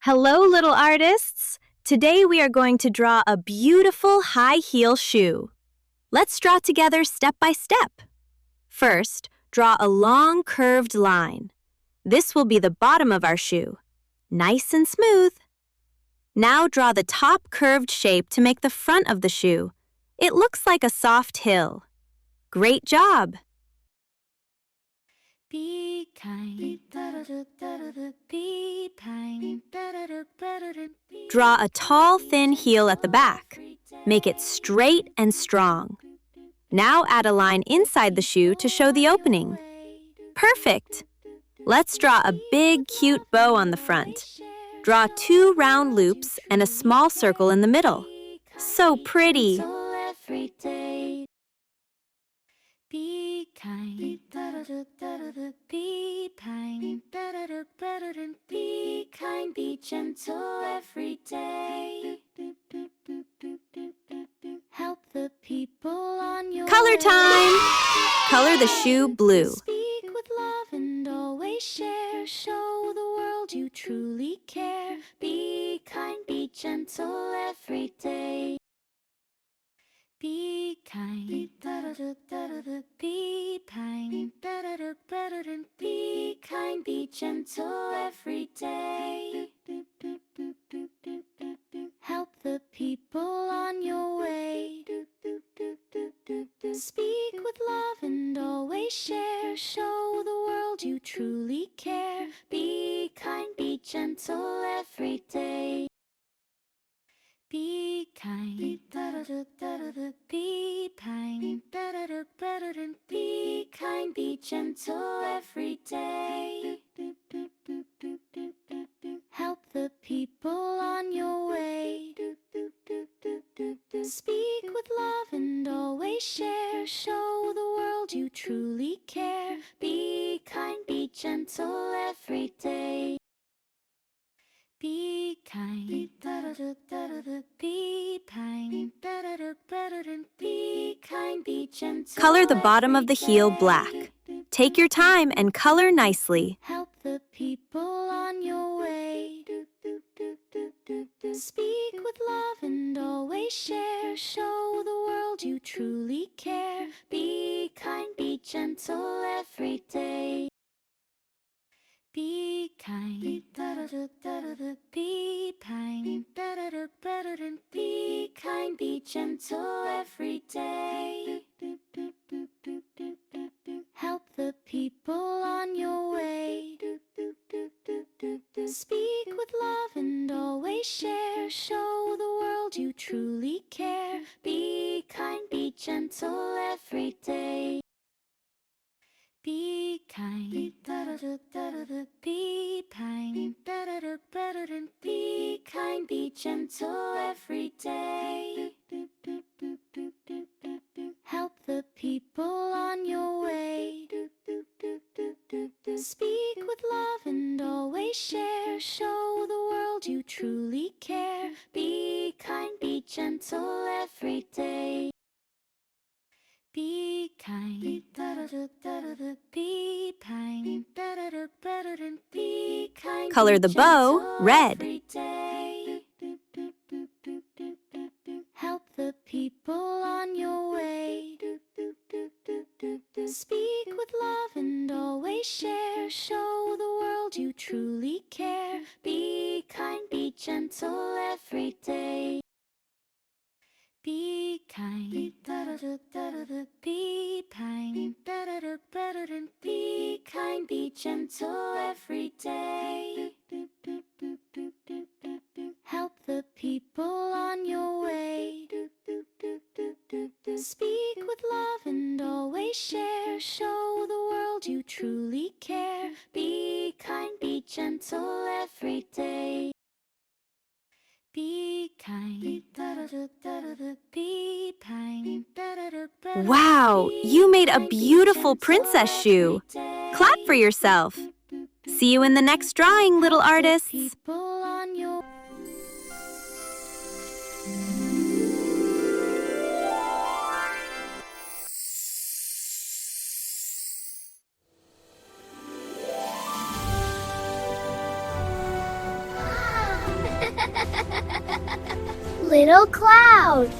Hello, little artists! Today we are going to draw a beautiful high heel shoe. Let's draw together step by step. First, draw a long curved line. This will be the bottom of our shoe. Nice and smooth. Now draw the top curved shape to make the front of the shoe. It looks like a soft hill. Great job! Be kind. Be kind. Draw a tall, thin heel at the back. Make it straight and strong. Now add a line inside the shoe to show the opening. Perfect! Let's draw a big, cute bow on the front. Draw 2 round loops and a small circle in the middle. So pretty! Be kind. Be kind. Be kind. Be gentle every day. Help the people on your Color time! Color the shoe blue. Speak with love and always share. Show the world you truly care. Be kind. Be gentle every day. Be kind. Be kind. Be kind. Be gentle every day. Help the people on your way. Speak with love and always share. Show the world you truly care. Be kind. Be gentle every day. Be kind. Be kind. Be kind. Be gentle every day. Help the people on your way. Speak with love and always share. Show the world you truly care. Be kind. Be gentle every day. Be kind. Be kind. Be kind. Be gentle. Color the bottom of the heel black. Take your time and color nicely. Help the people on your way. Speak with love and always share. Show the world you truly care. Be kind. Be gentle every day. Be kind. Be kind. Be kind. Be gentle every day. Help the people on your way. Speak with love and always share. Show the world you truly care. Be kind. Be gentle every day. Be kind. Be kind. Be kind. Be gentle every day. Help the people on your way. Speak with love and always share. Show the world you truly care. Be kind. Be gentle every day. Be kind. Be kind. Be kind. Color the bow red. Every day. Help the people on your way. Speak with love and always share. Show the world you truly care. Be kind. Be gentle every day. Be kind. Be kind. Be kind. Be gentle every day. Help the people on your way. Speak with love and always share. Show the world you truly care. Be kind. Be gentle every day. Be kind. Be kind. Wow, you made a beautiful princess shoe. Clap for yourself. See you in the next drawing, little artists. People on your Little cloud.